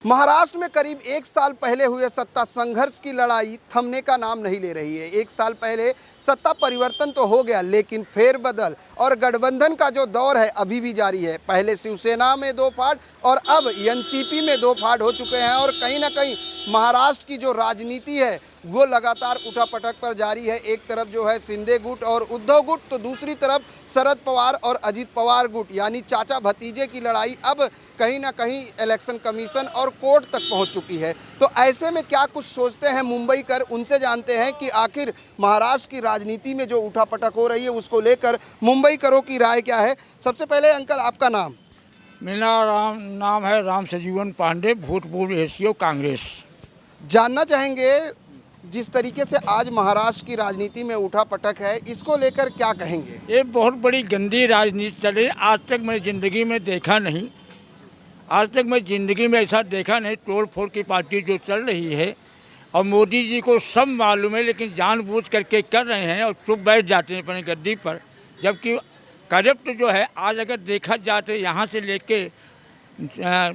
महाराष्ट्र में करीब एक साल पहले हुए सत्ता संघर्ष की लड़ाई थमने का नाम नहीं ले रही है। एक साल पहले सत्ता परिवर्तन तो हो गया, लेकिन फेरबदल और गठबंधन का जो दौर है अभी भी जारी है। पहले शिवसेना में दो फाड़ और अब एनसीपी में दो फाड़ हो चुके हैं और कहीं ना कहीं महाराष्ट्र की जो राजनीति है वो लगातार उठापटक पर जारी है। एक तरफ जो है शिंदे गुट और उद्धव गुट, तो दूसरी तरफ शरद पवार और अजित पवार गुट, यानी चाचा भतीजे की लड़ाई अब कहीं ना कहीं इलेक्शन कमीशन और कोर्ट तक पहुंच चुकी है। तो ऐसे में क्या कुछ सोचते हैं मुंबई कर, उनसे जानते हैं कि आखिर महाराष्ट्र की राजनीति में जो उठापटक हो रही है उसको लेकर मुंबई करों की राय क्या है। सबसे पहले अंकल, आपका नाम? मेरा नाम है राम सजीवन पांडे, भूतपूर्व एसीओ कांग्रेस। जानना चाहेंगे, जिस तरीके से आज महाराष्ट्र की राजनीति में उठापटक है, इसको लेकर क्या कहेंगे? ये बहुत बड़ी गंदी राजनीति चल रही है। आज तक मैं ज़िंदगी में देखा नहीं, आज तक मैं ज़िंदगी में ऐसा देखा नहीं। तोड़ फोड़ की पार्टी जो चल रही है और मोदी जी को सब मालूम है, लेकिन जानबूझ करके कर रहे हैं और चुप बैठ जाते हैं अपनी गद्दी पर। जबकि करप्ट जो है, आज अगर देखा जाए तो यहाँ से लेके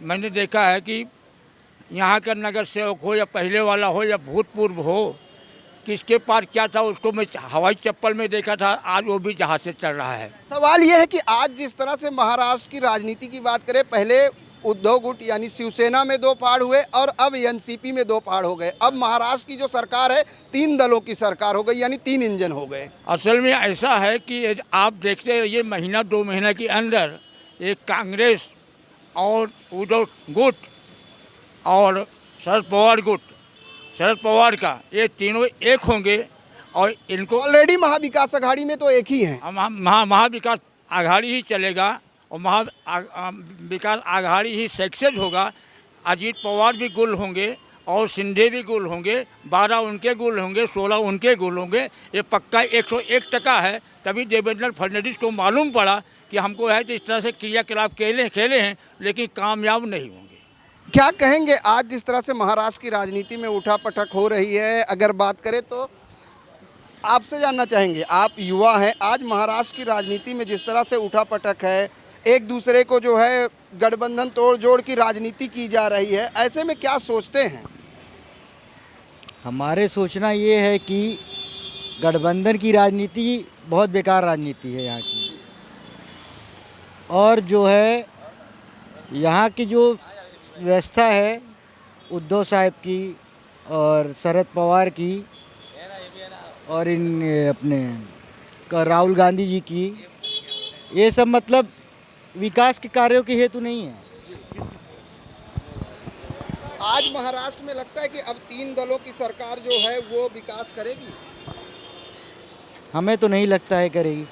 मैंने देखा है कि यहाँ का नगर सेवक हो या पहले वाला हो या भूतपूर्व हो, किसके पास क्या था उसको मैं हवाई चप्पल में देखा था, आज वो भी जहाज से चल रहा है। सवाल यह है कि आज जिस तरह से महाराष्ट्र की राजनीति की बात करें, पहले उद्धव गुट यानी शिवसेना में दो फाड़ हुए और अब एनसीपी में दो फाड़ हो गए। अब महाराष्ट्र की जो सरकार है तीन दलों की सरकार हो गई, यानी तीन इंजन हो गए। असल में ऐसा है कि आप देखते रहिए, महीना दो महीना के अंदर एक कांग्रेस और उद्धव गुट और शरद पवार गुट, शरद पवार का, ये तीनों एक होंगे और इनको ऑलरेडी महाविकास अघाड़ी में तो एक ही है। महाविकास आघाड़ी ही चलेगा और विकास आघाड़ी ही सक्सेस होगा। अजीत पवार भी गुल होंगे और शिंदे भी गुल होंगे, 12 उनके गुल होंगे, 16 उनके गुल होंगे। ये पक्का 101% है। तभी देवेंद्र फडणवीस को मालूम पड़ा कि हमको है तो इस तरह से क्रियाकलाप खेले हैं, लेकिन कामयाब नहीं होंगे। क्या कहेंगे आज जिस तरह से महाराष्ट्र की राजनीति में उठापटक हो रही है, अगर बात करें तो आपसे जानना चाहेंगे, आप युवा हैं, आज महाराष्ट्र की राजनीति में जिस तरह से उठापटक है, एक दूसरे को जो है गठबंधन तोड़ जोड़ की राजनीति की जा रही है, ऐसे में क्या सोचते हैं? हमारे सोचना ये है कि गठबंधन की राजनीति बहुत बेकार राजनीति है यहाँ की, और जो है यहाँ की जो व्यवस्था है उद्धव साहब की और शरद पवार की और इन अपने राहुल गांधी जी की, ये सब मतलब विकास के कार्यों के हेतु नहीं है। आज महाराष्ट्र में लगता है कि अब तीन दलों की सरकार जो है वो विकास करेगी? हमें तो नहीं लगता है करेगी।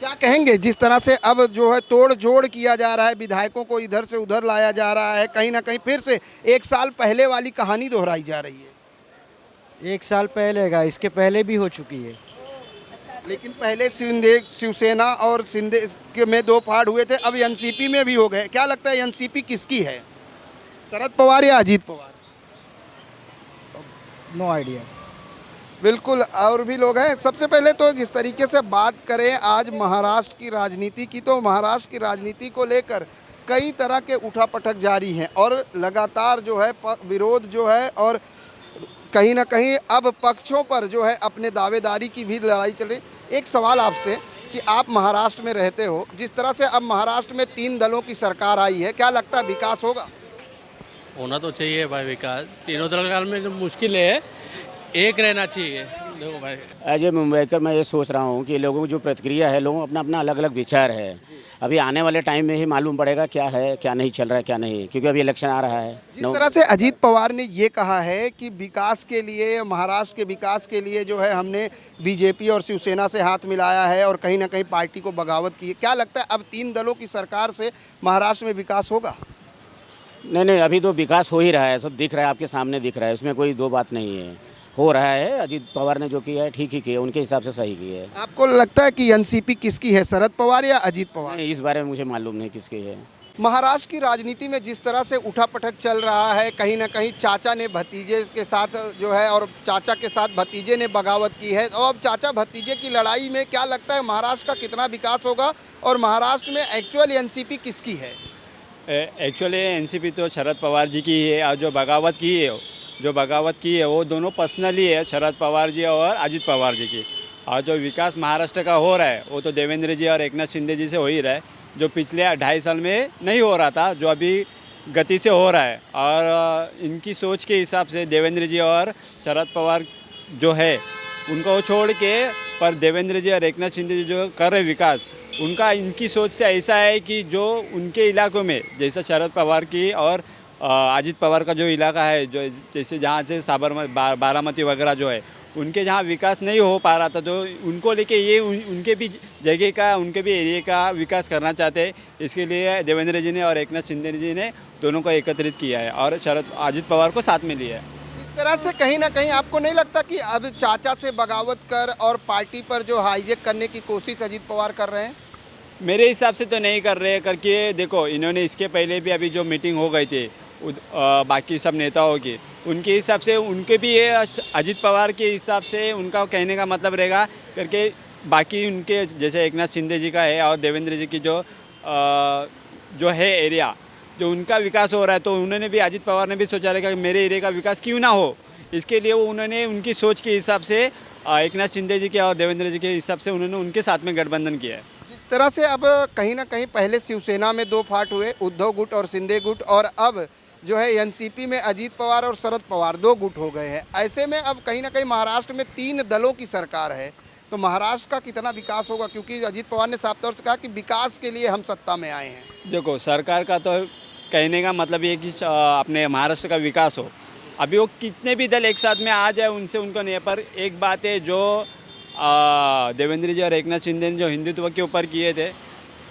क्या कहेंगे जिस तरह से अब जो है तोड़ जोड़ किया जा रहा है, विधायकों को इधर से उधर लाया जा रहा है, कहीं ना कहीं फिर से एक साल पहले वाली कहानी दोहराई जा रही है? एक साल पहले का, इसके पहले भी हो चुकी है। लेकिन पहले शिवसेना और शिंदे के में दो फाड़ हुए थे, अब एनसीपी में भी हो गए। क्या लगता है एनसीपी किसकी है, शरद पवार या अजीत पवार? No idea. बिल्कुल, और भी लोग हैं। सबसे पहले तो जिस तरीके से बात करें आज महाराष्ट्र की राजनीति की, तो महाराष्ट्र की राजनीति को लेकर कई तरह के उठापटक जारी हैं और लगातार जो है विरोध जो है, और कहीं ना कहीं अब पक्षों पर जो है अपने दावेदारी की भी लड़ाई चल रही। एक सवाल आपसे कि आप महाराष्ट्र में रहते हो, जिस तरह से अब महाराष्ट्र में तीन दलों की सरकार आई है, क्या लगता है विकास होगा? होना तो चाहिए भाई विकास, तीनों दल में जो मुश्किल है, एक रहना चाहिए। देखो भाई, एज ए मुंबईकर मैं ये सोच रहा हूँ कि लोगों की जो प्रतिक्रिया है, लोगों अपना अपना अलग अलग विचार है। अभी आने वाले टाइम में ही मालूम पड़ेगा क्या है, क्या नहीं चल रहा है, क्या नहीं, क्योंकि अभी इलेक्शन आ रहा है। जिस तरह से अजीत पवार ने ये कहा है कि विकास के लिए, महाराष्ट्र के विकास के लिए जो है हमने बीजेपी और शिवसेना से हाथ मिलाया है और कहीं ना कहीं पार्टी को बगावत की है, क्या लगता है अब तीन दलों की सरकार से महाराष्ट्र में विकास होगा? नहीं, अभी तो विकास हो ही रहा है, सब दिख रहा है, आपके सामने दिख रहा है, इसमें कोई दो बात नहीं है। हो रहा है, अजीत पवार ने जो किया है ठीक ही किया, उनके हिसाब से सही किया है। आपको लगता है कि एनसीपी किसकी है, शरद पवार या अजीत पवार? इस बारे में मुझे मालूम नहीं किसकी है। महाराष्ट्र की राजनीति में जिस तरह से उठापटक चल रहा है, कहीं ना कहीं चाचा ने भतीजे के साथ जो है और चाचा के साथ भतीजे ने बगावत की है, और अब चाचा भतीजे की लड़ाई में क्या लगता है महाराष्ट्र का कितना विकास होगा और महाराष्ट्र में एक्चुअल एनसीपी किसकी है? एक्चुअली एनसीपी तो शरद पवार जी की है और जो बगावत की है वो दोनों पर्सनली है, शरद पवार जी और अजित पवार जी की। और जो विकास महाराष्ट्र का हो रहा है वो तो देवेंद्र जी और एकनाथ शिंदे जी से हो ही रहा है, जो पिछले 2.5 साल में नहीं हो रहा था, जो अभी गति से हो रहा है। और इनकी सोच के हिसाब से देवेंद्र जी और शरद पवार जो है उनको छोड़ के, पर देवेंद्र जी और एकनाथ शिंदे जी जो कर रहे विकास, उनका इनकी सोच से ऐसा है कि जो उनके इलाकों में, जैसा शरद पवार की और अजित पवार का जो इलाका है, जो जैसे जहाँ से साबरमती बारामती वगैरह जो है, उनके जहाँ विकास नहीं हो पा रहा था, तो उनको लेके ये उनके भी जगह का, उनके भी एरिया का विकास करना चाहते हैं। इसके लिए देवेंद्र जी ने और एकनाथ शिंदे जी ने दोनों को एकत्रित किया है और अजित पवार को साथ में लिया है। इस तरह से कहीं ना कहीं आपको नहीं लगता कि अब चाचा से बगावत कर और पार्टी पर जो हाईजेक करने की कोशिश अजित पवार कर रहे हैं? मेरे हिसाब से तो नहीं कर रहे, करके देखो इन्होंने इसके पहले भी अभी जो मीटिंग हो गई थी बाकी सब नेताओं की, उनके हिसाब से उनके भी ये अजित पवार के हिसाब से उनका कहने का मतलब रहेगा करके, बाकी उनके जैसे एकनाथ शिंदे जी का है और देवेंद्र जी की जो है एरिया, जो उनका विकास हो रहा है, तो उन्होंने भी, अजित पवार ने भी सोचा रहेगा कि मेरे एरिया का विकास क्यों ना हो। इसके लिए वो उन्होंने उनकी सोच के हिसाब से एकनाथ शिंदे जी के और देवेंद्र जी के हिसाब से उन्होंने उनके साथ में गठबंधन किया है। जिस तरह से अब कहीं ना कहीं पहले शिवसेना में 2 फाट हुए, उद्धव गुट और शिंदे गुट, और अब जो है एनसीपी में अजीत पवार और शरद पवार 2 गुट हो गए हैं। ऐसे में अब कहीं ना कहीं महाराष्ट्र में 3 दलों की सरकार है, तो महाराष्ट्र का कितना विकास होगा? क्योंकि अजीत पवार ने साफ तौर से कहा कि विकास के लिए हम सत्ता में आए हैं। देखो सरकार का तो कहने का मतलब ये कि अपने महाराष्ट्र का विकास हो। अभी वो कितने भी दल एक साथ में आ जाए उनसे उनको नहीं है, पर एक बात है जो देवेंद्र जी और एकनाथ शिंदे ने जो हिंदुत्व के ऊपर किए थे,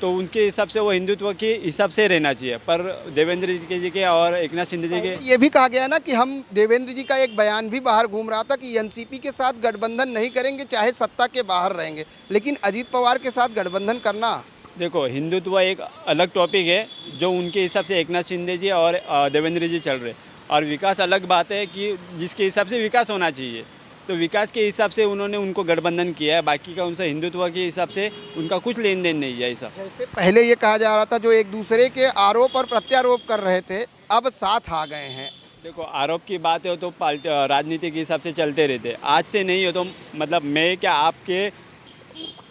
तो उनके हिसाब से वो हिंदुत्व के हिसाब से रहना चाहिए। पर देवेंद्र जी के और एकनाथ शिंदे जी के ये भी कहा गया ना कि हम, देवेंद्र जी का एक बयान भी बाहर घूम रहा था कि एनसीपी के साथ गठबंधन नहीं करेंगे चाहे सत्ता के बाहर रहेंगे, लेकिन अजीत पवार के साथ गठबंधन करना। देखो हिंदुत्व एक अलग टॉपिक है, जो उनके हिसाब से एकनाथ शिंदे जी और देवेंद्र जी चल रहे, और विकास अलग बात है कि जिसके हिसाब से विकास होना चाहिए, तो विकास के हिसाब से उन्होंने उनको गठबंधन किया है। बाकी का उनसे हिंदुत्व के हिसाब से उनका कुछ लेन देन नहीं है। ऐसा जैसे पहले ये कहा जा रहा था जो एक दूसरे के आरोप और प्रत्यारोप कर रहे थे, अब साथ आ गए हैं। देखो आरोप की बात है तो राजनीति के हिसाब से चलते रहते, आज से नहीं हो तो मतलब मैं क्या, आपके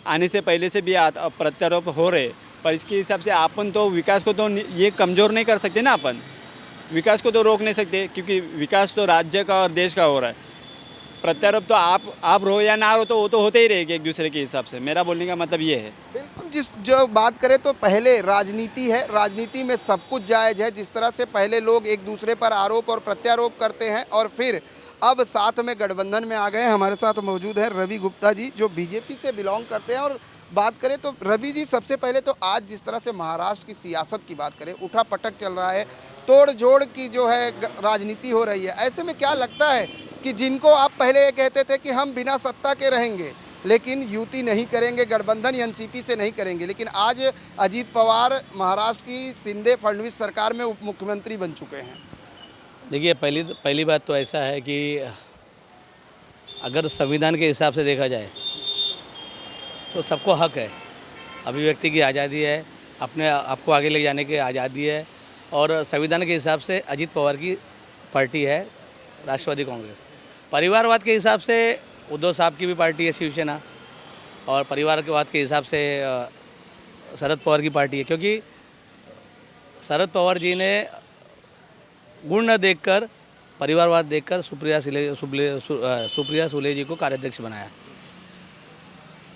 आने से पहले से भी प्रत्यारोप हो रहे, पर इसके हिसाब से अपन तो विकास को तो ये कमज़ोर नहीं कर सकते ना, अपन विकास को तो रोक नहीं सकते, क्योंकि विकास तो राज्य का और देश का हो रहा है। प्रत्यारोप तो आप रहो या ना रहो तो वो तो होते ही रहेगी एक दूसरे के हिसाब से। मेरा बोलने का मतलब ये है। बिल्कुल, जो बात करें तो पहले राजनीति है, राजनीति में सब कुछ जायज़ है। जिस तरह से पहले लोग एक दूसरे पर आरोप और प्रत्यारोप करते हैं और फिर अब साथ में गठबंधन में आ गए। हमारे साथ मौजूद है रवि गुप्ता जी, जो बीजेपी से बिलोंग करते हैं। और बात करें तो रवि जी, सबसे पहले तो आज जिस तरह से महाराष्ट्र की सियासत की बात करें, उठा पटक चल रहा है, तोड़ जोड़ की जो है राजनीति हो रही है, ऐसे में क्या लगता है कि जिनको आप पहले ये कहते थे कि हम बिना सत्ता के रहेंगे लेकिन युति नहीं करेंगे, गठबंधन एनसीपी से नहीं करेंगे, लेकिन आज अजीत पवार महाराष्ट्र की शिंदे फडणवीस सरकार में उप मुख्यमंत्री बन चुके हैं? देखिए, पहली बात तो ऐसा है कि अगर संविधान के हिसाब से देखा जाए तो सबको हक है, अभिव्यक्ति की आज़ादी है, अपने आपको आगे ले जाने की आज़ादी है, और संविधान के हिसाब से अजीत पवार की पार्टी है राष्ट्रवादी कांग्रेस। परिवारवाद के हिसाब से उद्धव साहब की भी पार्टी है शिवसेना, और परिवारवाद के हिसाब से शरद पवार की पार्टी है, क्योंकि शरद पवार जी ने गुण न देखकर, परिवारवाद देखकर सुप्रिया सुले जी को कार्याध्यक्ष बनाया,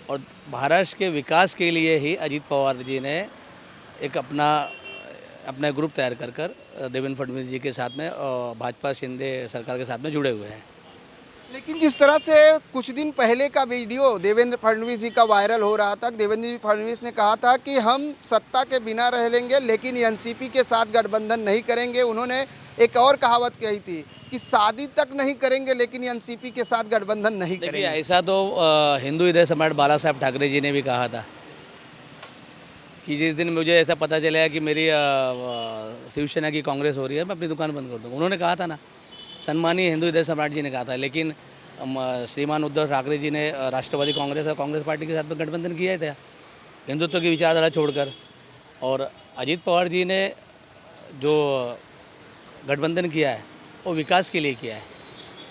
और महाराष्ट्र के विकास के लिए ही अजीत पवार जी ने एक अपना ग्रुप तैयार कर देवेंद्र फडणवीस जी के साथ में और भाजपा शिंदे सरकार के साथ में जुड़े हुए हैं। लेकिन जिस तरह से कुछ दिन पहले का वीडियो देवेंद्र फडणवीस जी का वायरल हो रहा था, देवेंद्र फडणवीस ने कहा था कि हम सत्ता के बिना रह लेंगे लेकिन एनसीपी के साथ गठबंधन नहीं करेंगे। उन्होंने एक और कहावत कही थी कि शादी तक नहीं करेंगे लेकिन एनसीपी के साथ गठबंधन नहीं करेंगे। ऐसा तो हिंदू हृदय सम्राट बाला साहब ठाकरे जी ने भी कहा था कि जिस दिन मुझे ऐसा पता चला कि मेरी शिवसेना की कांग्रेस हो रही है, मैं अपनी दुकान बंद कर दूँगा। उन्होंने कहा था ना, सम्मानीय हिंदू हृदय सम्राट जी ने कहा था। लेकिन श्रीमान उद्धव ठाकरे जी ने राष्ट्रवादी कांग्रेस और कांग्रेस पार्टी के साथ में गठबंधन किया था हिंदुत्व की विचारधारा छोड़कर, और अजीत पवार जी ने जो गठबंधन किया है वो विकास के लिए किया है।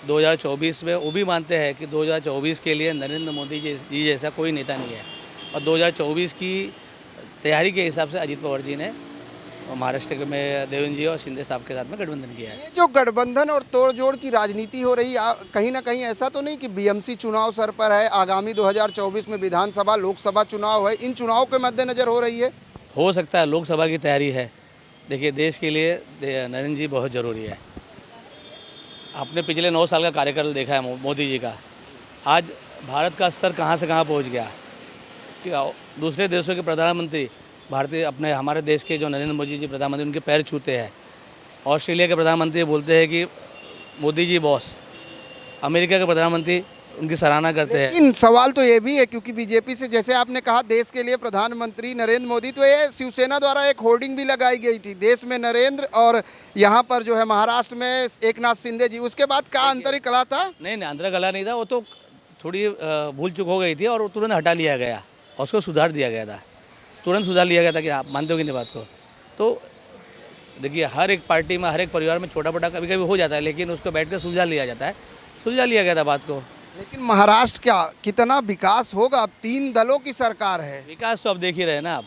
2024 में वो भी मानते हैं कि 2024 के लिए नरेंद्र मोदी जी जैसा कोई नेता नहीं है, और 2024 की तैयारी के हिसाब से अजीत पवार जी ने महाराष्ट्र में देवेंद्र जी और शिंदे साहब के साथ में गठबंधन किया है। ये जो गठबंधन और तोड़जोड़ की राजनीति हो रही है, कहीं ना कहीं ऐसा तो नहीं कि बीएमसी चुनाव सर पर है, आगामी 2024 में विधानसभा लोकसभा चुनाव है, इन चुनाव के मद्देनजर हो रही है? हो सकता है, लोकसभा की तैयारी है। देखिए, देश के लिए नरेंद्र जी बहुत ज़रूरी है। आपने पिछले 9 साल का कार्यकाल देखा है मोदी जी का। आज भारत का स्तर कहाँ से कहाँ पहुँच गया कि दूसरे देशों के प्रधानमंत्री हमारे देश के जो नरेंद्र मोदी जी प्रधानमंत्री उनके पैर छूते हैं। ऑस्ट्रेलिया के प्रधानमंत्री बोलते हैं कि मोदी जी बॉस। अमेरिका के प्रधानमंत्री उनकी सराहना करते हैं। लेकिन सवाल तो ये भी है, क्योंकि बीजेपी से, जैसे आपने कहा, देश के लिए प्रधानमंत्री नरेंद्र मोदी, तो ये शिवसेना द्वारा एक होर्डिंग भी लगाई गई थी, देश में नरेंद्र, और यहाँ पर जो है महाराष्ट्र में एकनाथ शिंदे जी। उसके बाद क्या अंतरिकला था? नहीं, अंतरिकला नहीं था, वो तो थोड़ी भूल चूक हो गई थी और वो तुरंत हटा लिया गया और उसको सुधार दिया गया था। तुरंत सुधार लिया गया था कि आप मानते हो कि नहीं बात को। तो देखिए, हर एक पार्टी में, हर एक परिवार में छोटा बड़ा कभी कभी हो जाता है, लेकिन उसको बैठ कर सुलझा लिया जाता है। सुलझा लिया गया था बात को। लेकिन महाराष्ट्र क्या कितना विकास होगा? अब 3 दलों की सरकार है। विकास तो अब देख ही रहे हैं ना। आप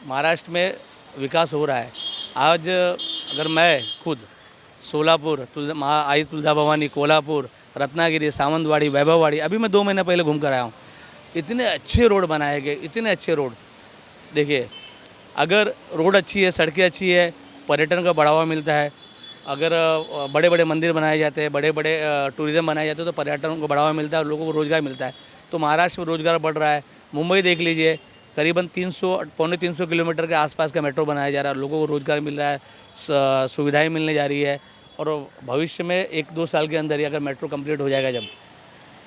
महाराष्ट्र में विकास हो रहा है। आज अगर मैं खुद सोलापुर, आई तुलजा भवानी, कोल्हापुर, रत्नागिरी, सावंतवाड़ी, वैभववाड़ी, अभी मैं 2 महीने पहले घूम कर आया हूँ। इतने अच्छे रोड बनाए गए, इतने अच्छे रोड। देखिए, अगर रोड अच्छी है, सड़कें अच्छी है, पर्यटन का बढ़ावा मिलता है। अगर बड़े बड़े मंदिर बनाए जाते हैं, बड़े बड़े टूरिज़्म बनाए जाते हैं, तो पर्यटन को बढ़ावा मिलता है और लोगों को रोज़गार मिलता है। तो महाराष्ट्र में रोज़गार बढ़ रहा है। मुंबई देख लीजिए, करीबन 300-325 किलोमीटर के आसपास का मेट्रो बनाया जा रहा है, लोगों को रोज़गार मिल रहा है, सुविधाएँ मिलने जा रही है। और भविष्य में 1-2 साल के अंदर ही अगर मेट्रो कंप्लीट हो जाएगा जब,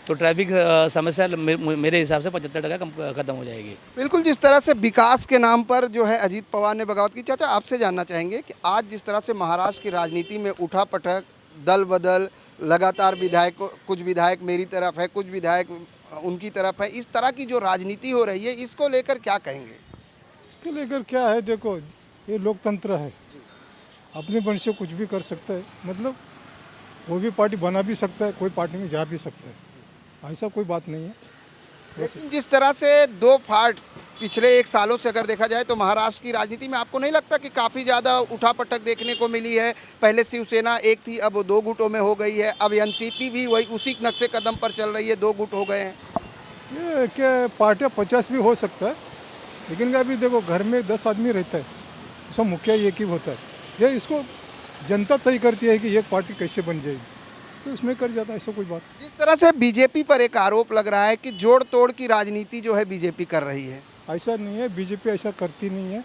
तो ट्रैफिक समस्या मेरे हिसाब से 75% खत्म हो जाएगी। बिल्कुल, जिस तरह से विकास के नाम पर जो है अजीत पवार ने बगावत की। चाचा, आपसे जानना चाहेंगे कि आज जिस तरह से महाराष्ट्र की राजनीति में उठापटक, दल बदल, लगातार कुछ विधायक मेरी तरफ है, कुछ विधायक उनकी तरफ है, इस तरह की जो राजनीति हो रही है, इसको लेकर क्या कहेंगे? इसके लेकर क्या है, देखो, ये लोकतंत्र है, अपने मन से कुछ भी कर सकता है। मतलब कोई भी पार्टी बना भी सकता है, कोई पार्टी में जा भी सकता है, ऐसा कोई बात नहीं है। लेकिन जिस तरह से 2 फाड़ पिछले 1 सालों से अगर देखा जाए, तो महाराष्ट्र की राजनीति में आपको नहीं लगता कि काफ़ी ज़्यादा उठापटक देखने को मिली है? पहले शिवसेना एक थी, अब वो 2 गुटों में हो गई है। अब एनसीपी भी वही उसी नक्शे कदम पर चल रही है, 2 गुट हो गए हैं। ये क्या, पार्टियाँ 50 भी हो सकता है, लेकिन अभी देखो, घर में 10 आदमी रहता है, उसका मुखिया एक ही होता है। ये इसको जनता तय करती है कि एक पार्टी कैसे बन जाएगी, तो उसमें कर जाता है, ऐसा कोई बात। जिस तरह से बीजेपी पर एक आरोप लग रहा है कि जोड़ तोड़ की राजनीति जो है बीजेपी कर रही है, ऐसा नहीं है, बीजेपी ऐसा करती नहीं है।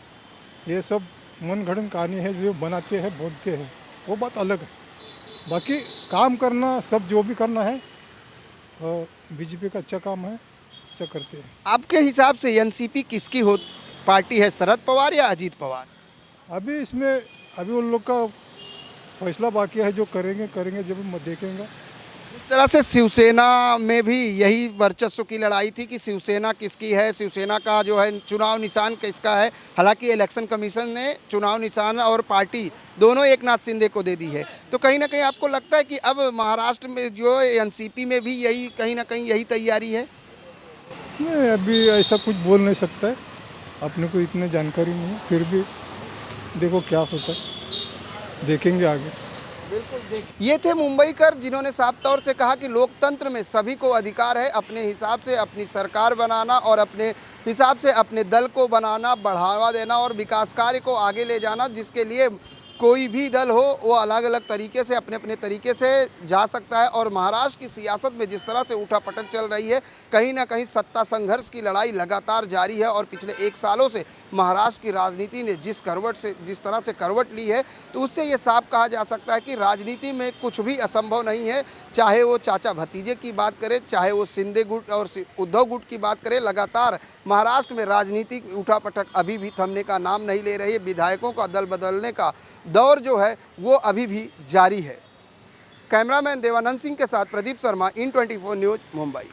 ये सब मनगढ़ंत कहानी है, जो बनाते हैं, बोलते हैं, वो बात अलग है। बाकी काम करना, सब जो भी करना है, बीजेपी का अच्छा काम है, अच्छा करते हैं। आपके हिसाब से एनसीपी किसकी पार्टी है, शरद पवार या अजीत पवार? अभी इसमें उन लोग का फैसला बाकी है, जो करेंगे जब हम देखेंगे। जिस तरह से शिवसेना में भी यही वर्चस्व की लड़ाई थी कि शिवसेना किसकी है, शिवसेना का जो है चुनाव निशान किसका है। हालांकि इलेक्शन कमीशन ने चुनाव निशान और पार्टी दोनों एकनाथ शिंदे को दे दी है। तो कहीं ना कहीं आपको लगता है कि अब महाराष्ट्र में जो एनसीपी में भी यही कहीं ना कहीं यही तैयारी है? नहीं, अभी ऐसा कुछ बोल नहीं सकता है, अपने को इतनी जानकारी नहीं है। फिर भी देखो क्या होता है, देखेंगे आगे। बिल्कुल। ये थे मुंबईकर, जिन्होंने साफ तौर से कहा कि लोकतंत्र में सभी को अधिकार है अपने हिसाब से अपनी सरकार बनाना और अपने हिसाब से अपने दल को बनाना, बढ़ावा देना और विकास कार्य को आगे ले जाना, जिसके लिए कोई भी दल हो वो अलग अलग तरीके से अपने अपने तरीके से जा सकता है। और महाराष्ट्र की सियासत में जिस तरह से उठापटक चल रही है, कहीं ना कहीं सत्ता संघर्ष की लड़ाई लगातार जारी है। और पिछले 1 सालों से महाराष्ट्र की राजनीति ने जिस तरह से करवट ली है, तो उससे ये साफ कहा जा सकता है कि राजनीति में कुछ भी असंभव नहीं है। चाहे वो चाचा भतीजे की बात करें, चाहे वो शिंदे गुट और उद्धव गुट की बात करें, लगातार महाराष्ट्र में राजनीतिक उठापटक अभी भी थमने का नाम नहीं ले रही है। विधायकों का दल बदलने का दौर जो है वो अभी भी जारी है। कैमरामैन देवानंद सिंह के साथ प्रदीप शर्मा, IN24 न्यूज़, मुंबई।